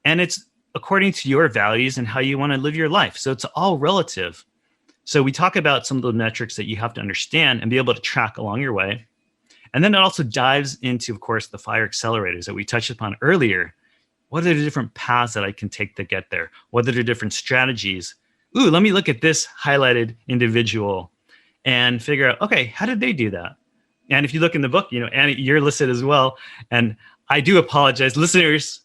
And it's according to your values and how you want to live your life. So it's all relative. So we talk about some of the metrics that you have to understand and be able to track along your way. And then it also dives into, of course, the FIRE accelerators that we touched upon earlier. What are the different paths that I can take to get there? What are the different strategies? Ooh, let me look at this highlighted individual and figure out, okay, how did they do that? And if you look in the book, Annie, you're listed as well. And I do apologize, listeners.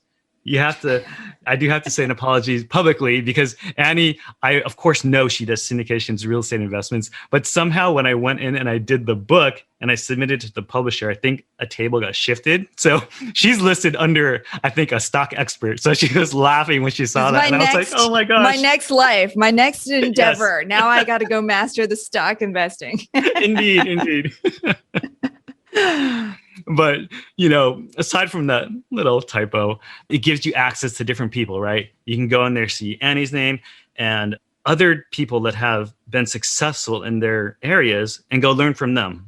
I do have to say an apology publicly because Annie, I of course know she does syndications, real estate investments, but somehow when I went in and I did the book and I submitted it to the publisher, I think a table got shifted. So she's listed under, I think, a stock expert. So she was laughing when she saw that. And I was like, oh my gosh. My next life, my next endeavor. Yes. Now I got to go master the stock investing. Indeed. But, aside from that little typo, it gives you access to different people, right? You can go in there, see Annie's name and other people that have been successful in their areas and go learn from them,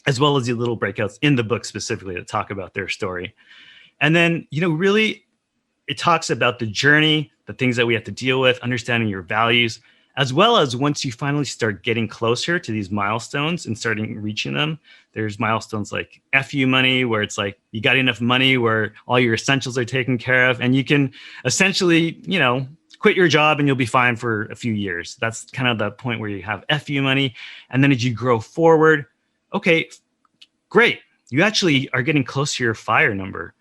as well as the little breakouts in the book specifically that talk about their story. And then, really, it talks about the journey, the things that we have to deal with, understanding your values, as well as once you finally start getting closer to these milestones and starting reaching them, there's milestones like F.I.R.E money, where it's like you got enough money where all your essentials are taken care of. And you can essentially, quit your job and you'll be fine for a few years. That's kind of the point where you have F.I.R.E money. And then as you grow forward, okay, great. You actually are getting close to your FIRE number.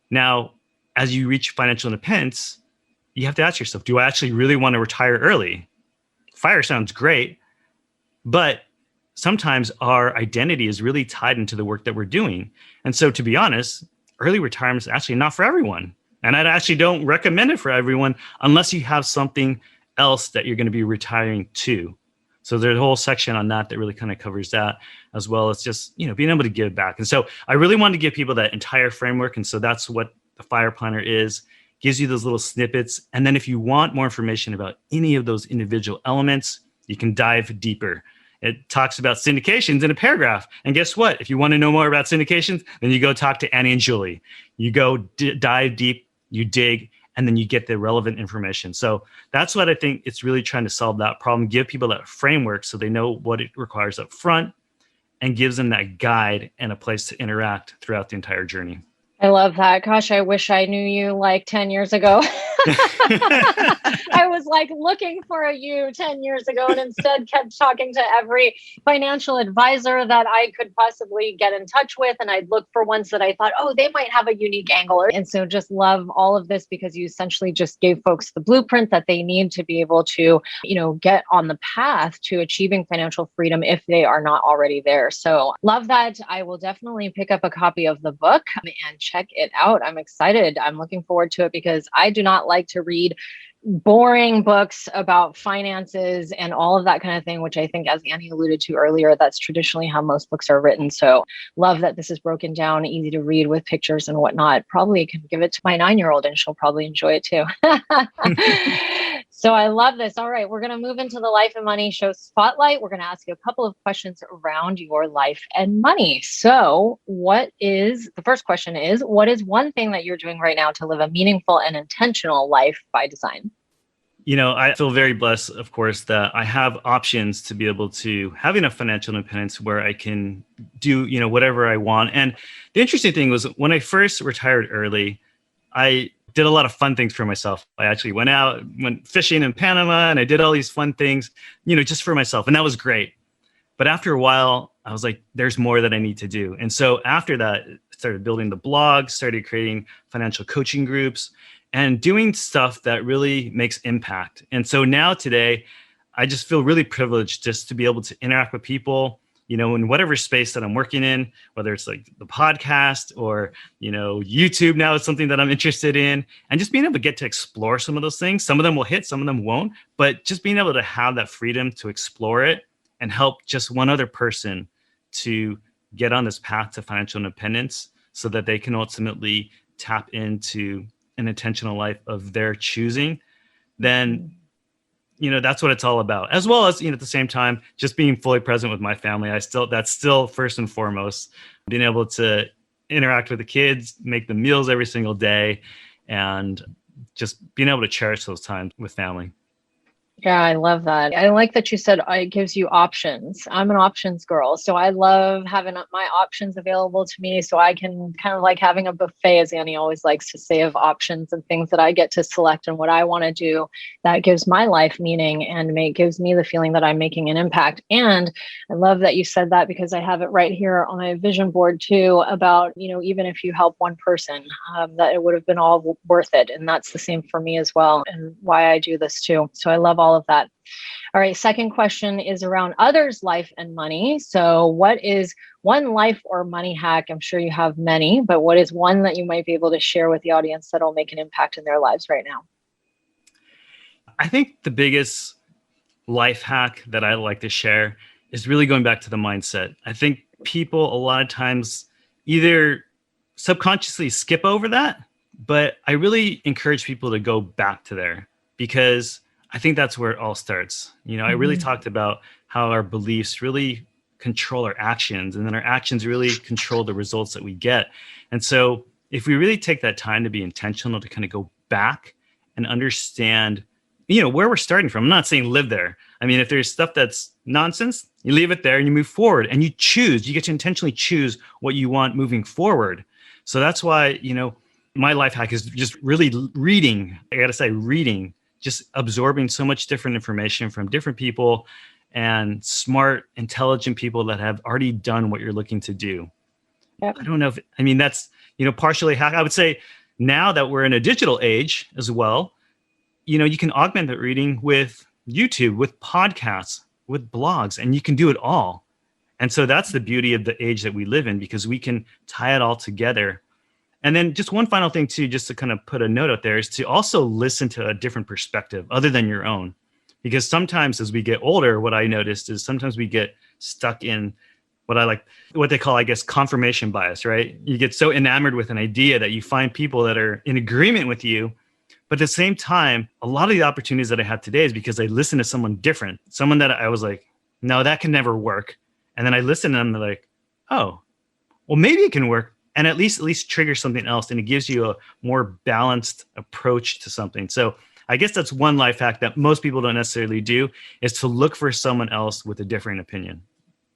Now, as you reach financial independence, you have to ask yourself, do I actually really want to retire early? FIRE sounds great, but sometimes our identity is really tied into the work that we're doing. And so to be honest, early retirement is actually not for everyone. And I actually don't recommend it for everyone unless you have something else that you're going to be retiring to. So there's a whole section on that really kind of covers that, as well as just, being able to give back. And so I really wanted to give people that entire framework. And so that's what the FIRE Planner is. Gives you those little snippets. And then if you want more information about any of those individual elements, you can dive deeper. It talks about syndications in a paragraph. And guess what? If you want to know more about syndications, then you go talk to Annie and Julie. You go dive deep, you dig, and then you get the relevant information. So that's what I think it's really trying to solve that problem, give people that framework so they know what it requires up front and gives them that guide and a place to interact throughout the entire journey. I love that. Gosh, I wish I knew you like 10 years ago. I was like looking for you 10 years ago and instead kept talking to every financial advisor that I could possibly get in touch with. And I'd look for ones that I thought, oh, they might have a unique angle. And so just love all of this because you essentially just gave folks the blueprint that they need to be able to, get on the path to achieving financial freedom if they are not already there. So love that. I will definitely pick up a copy of the book and check it out. I'm excited. I'm looking forward to it because I do not like to read boring books about finances and all of that kind of thing, which I think, as Annie alluded to earlier, that's traditionally how most books are written. So love that this is broken down, easy to read with pictures and whatnot. Probably can give it to my 9-year-old and she'll probably enjoy it too. So I love this. All right, we're going to move into the Life and Money Show Spotlight. We're going to ask you a couple of questions around your life and money. So the first question is, what is one thing that you're doing right now to live a meaningful and intentional life by design? I feel very blessed, of course, that I have options to be able to have enough financial independence where I can do, whatever I want. And the interesting thing was when I first retired early, I did a lot of fun things for myself. I actually went fishing in Panama, and I did all these fun things, just for myself. And that was great. But after a while, I was like, there's more that I need to do. And so after that, I started building the blog, started creating financial coaching groups, and doing stuff that really makes impact. And so now today, I just feel really privileged just to be able to interact with people, in whatever space that I'm working in, whether it's like the podcast or, YouTube now is something that I'm interested in, and just being able to get to explore some of those things. Some of them will hit, some of them won't, but just being able to have that freedom to explore it and help just one other person to get on this path to financial independence so that they can ultimately tap into an intentional life of their choosing, then that's what it's all about. As well as, at the same time, just being fully present with my family. That's still first and foremost, being able to interact with the kids, make the meals every single day, and just being able to cherish those times with family. Yeah, I love that. I like that you said it gives you options. I'm an options girl. So I love having my options available to me, so I can kind of like having a buffet, as Annie always likes to say, of options and things that I get to select and what I want to do. That gives my life meaning and gives me the feeling that I'm making an impact. And I love that you said that, because I have it right here on my vision board too about, even if you help one person, that it would have been all worth it. And that's the same for me as well, and why I do this too. So I love all of that. All right. Second question is around others' life and money. So what is one life or money hack? I'm sure you have many, but what is one that you might be able to share with the audience that'll make an impact in their lives right now? I think the biggest life hack that I like to share is really going back to the mindset. I think people a lot of times either subconsciously skip over that, but I really encourage people to go back to there, because I think that's where it all starts. I really talked about how our beliefs really control our actions, and then our actions really control the results that we get. And so if we really take that time to be intentional, to kind of go back and understand, where we're starting from. I'm not saying live there. I mean, if there's stuff that's nonsense, you leave it there and you move forward, and you get to intentionally choose what you want moving forward. So that's why, my life hack is just really reading. I got to say, reading. Just absorbing so much different information from different people and smart, intelligent people that have already done what you're looking to do. Yep. I don't know that's, partially hack. I would say now that we're in a digital age as well, you can augment that reading with YouTube, with podcasts, with blogs, and you can do it all. And so that's the beauty of the age that we live in, because we can tie it all together. And then just one final thing too, just to kind of put a note out there, is to also listen to a different perspective other than your own. Because sometimes as we get older, what I noticed is sometimes we get stuck in what they call, I guess, confirmation bias, right? You get so enamored with an idea that you find people that are in agreement with you. But at the same time, a lot of the opportunities that I have today is because I listened to someone different, someone that I was like, no, that can never work. And then I listen to them, and they're like, oh, well, maybe it can work. And at least trigger something else. And it gives you a more balanced approach to something. So I guess that's one life hack that most people don't necessarily do, is to look for someone else with a different opinion.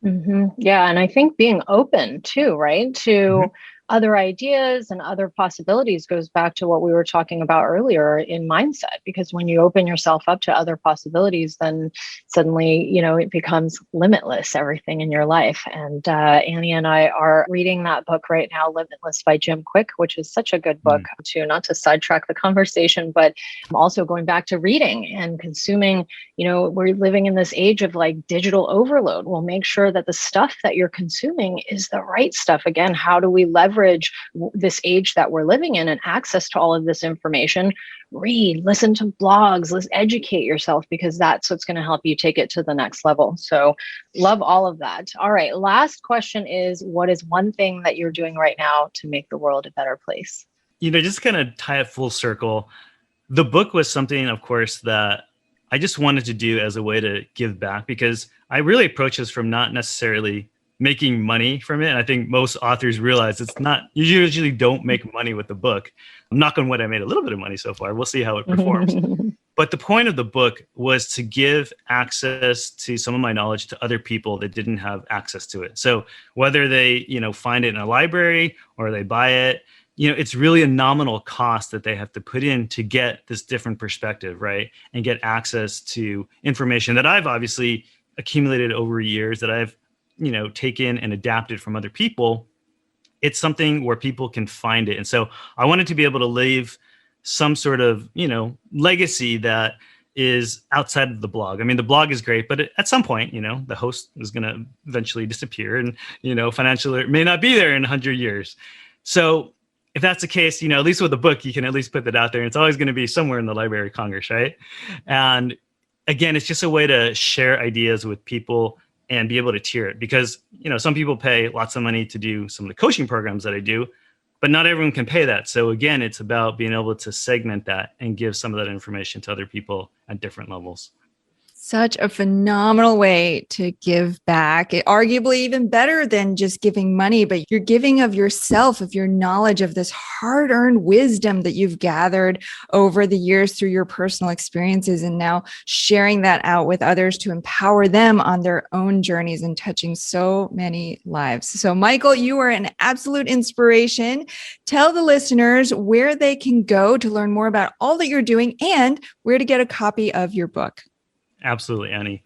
Mm-hmm. Yeah. And I think being open too, right? To other ideas and other possibilities goes back to what we were talking about earlier in mindset, because when you open yourself up to other possibilities, then suddenly, it becomes limitless, everything in your life. And Annie and I are reading that book right now, Limitless by Jim Quick, which is such a good book too, not to sidetrack the conversation, but also going back to reading and consuming. We're living in this age of like digital overload. We'll make sure that the stuff that you're consuming is the right stuff. Again, how do we leverage this age that we're living in and access to all of this information? Read, listen to blogs, let's educate yourself, because that's what's going to help you take it to the next level. So love all of that. All right. Last question is, what is one thing that you're doing right now to make the world a better place? Just kind of tie it full circle. The book was something, of course, that I just wanted to do as a way to give back, because I really approach this from not necessarily making money from it. And I think most authors realize it's not, you usually don't make money with the book. I'm knock on wood, I made a little bit of money so far. We'll see how it performs. But the point of the book was to give access to some of my knowledge to other people that didn't have access to it. So whether they, find it in a library or they buy it, it's really a nominal cost that they have to put in to get this different perspective, right? And get access to information that I've obviously accumulated over years, that I've, taken and adapted from other people. It's something where people can find it. And so I wanted to be able to leave some sort of, legacy that is outside of the blog. I mean, the blog is great, but at some point, the host is going to eventually disappear, and, Financial Alert may not be there in 100 years. So if that's the case, at least with the book, you can at least put that out there. And it's always going to be somewhere in the Library of Congress, right? And again, it's just a way to share ideas with people and be able to tier it, because, some people pay lots of money to do some of the coaching programs that I do, but not everyone can pay that. So again, it's about being able to segment that and give some of that information to other people at different levels. Such a phenomenal way to give back. Arguably even better than just giving money, but you're giving of yourself, of your knowledge, of this hard-earned wisdom that you've gathered over the years through your personal experiences, and now sharing that out with others to empower them on their own journeys and touching so many lives. So Michael, you are an absolute inspiration. Tell the listeners where they can go to learn more about all that you're doing and where to get a copy of your book. Absolutely, Annie.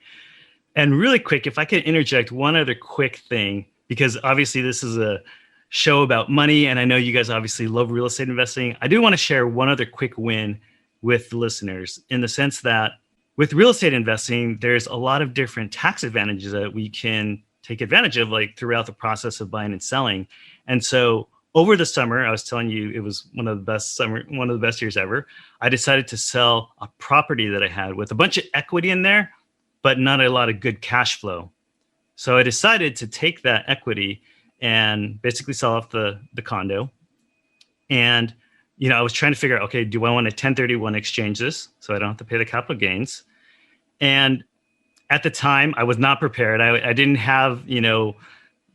And really quick, if I could interject one other quick thing, because obviously this is a show about money, and I know you guys obviously love real estate investing. I do want to share one other quick win with the listeners, in the sense that with real estate investing, there's a lot of different tax advantages that we can take advantage of, like throughout the process of buying and selling. And so over the summer, I was telling you, it was one of the best years ever. I decided to sell a property that I had with a bunch of equity in there, but not a lot of good cash flow. So I decided to take that equity and basically sell off the condo. And, I was trying to figure out, okay, do I want to 1031 exchange this so I don't have to pay the capital gains? And at the time, I was not prepared. I didn't have,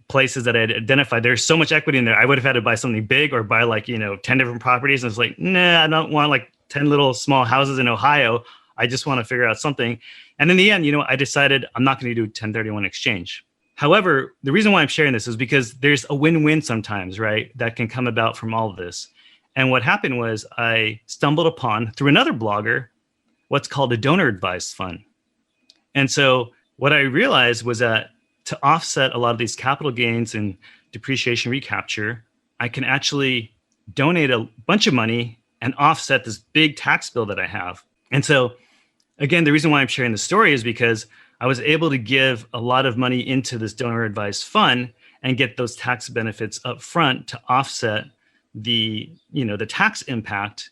places that I had identified. There's so much equity in there. I would have had to buy something big, or buy 10 different properties. And it's like, nah, I don't want 10 little small houses in Ohio. I just want to figure out something. And in the end, I decided I'm not going to do a 1031 exchange. However, the reason why I'm sharing this is because there's a win-win sometimes, right? That can come about from all of this. And what happened was I stumbled upon, through another blogger, what's called a donor advised fund. And so what I realized was that to offset a lot of these capital gains and depreciation recapture, I can actually donate a bunch of money and offset this big tax bill that I have. And so, again, the reason why I'm sharing the story is because I was able to give a lot of money into this donor advised fund and get those tax benefits up front to offset the tax impact.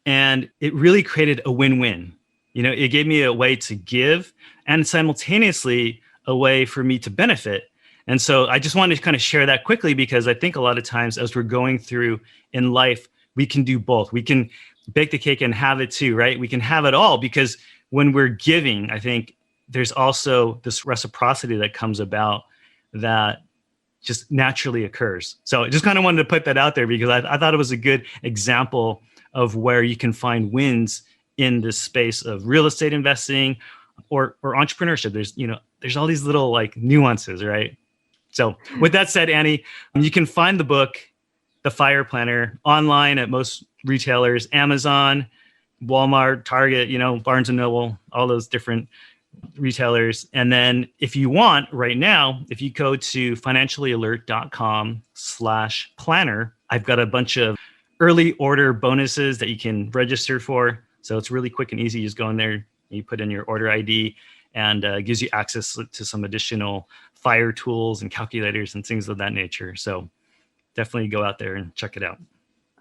And it really created a win-win. It gave me a way to give, and simultaneously a way for me to benefit. And so I just wanted to kind of share that quickly, because I think a lot of times as we're going through in life, we can do both. We can bake the cake and have it too, right? We can have it all, because when we're giving, I think there's also this reciprocity that comes about that just naturally occurs. So I just kind of wanted to put that out there, because I thought it was a good example of where you can find wins in this space of real estate investing or entrepreneurship. There's all these little nuances, right? So with that said, Annie, you can find the book, the F.I.R.E Planner, online at most retailers, Amazon, Walmart, Target, Barnes & Noble, all those different retailers. And then if you want right now, if you go to financiallyalert.com/planner, I've got a bunch of early order bonuses that you can register for. So it's really quick and easy. You just go in there, you put in your order ID, and gives you access to some additional F.I.R.E tools and calculators and things of that nature. So definitely go out there and check it out.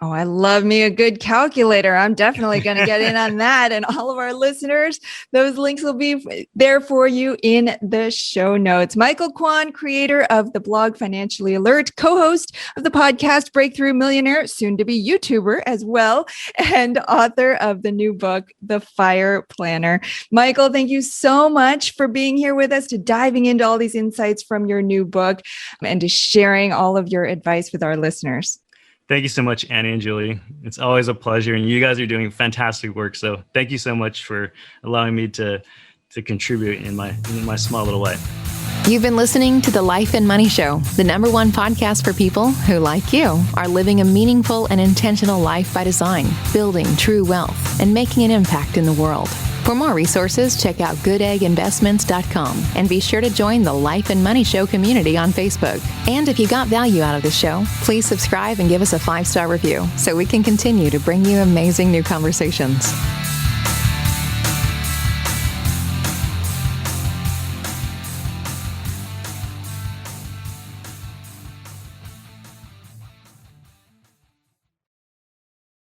Oh, I love me a good calculator. I'm definitely going to get in on that. And all of our listeners, those links will be there for you in the show notes. Michael Quan, creator of the blog Financially Alert, co-host of the podcast Breakthrough Millionaire, soon to be YouTuber as well, and author of the new book, The F.I.R.E Planner. Michael, thank you so much for being here with us, to diving into all these insights from your new book and to sharing all of your advice with our listeners. Thank you so much, Annie and Julie. It's always a pleasure, and you guys are doing fantastic work. So thank you so much for allowing me to contribute in my small little way. You've been listening to The Life and Money Show, the #1 podcast for people who, like you, are living a meaningful and intentional life by design, building true wealth, and making an impact in the world. For more resources, check out goodegginvestments.com and be sure to join the Life and Money Show community on Facebook. And if you got value out of the show, please subscribe and give us a 5-star review so we can continue to bring you amazing new conversations.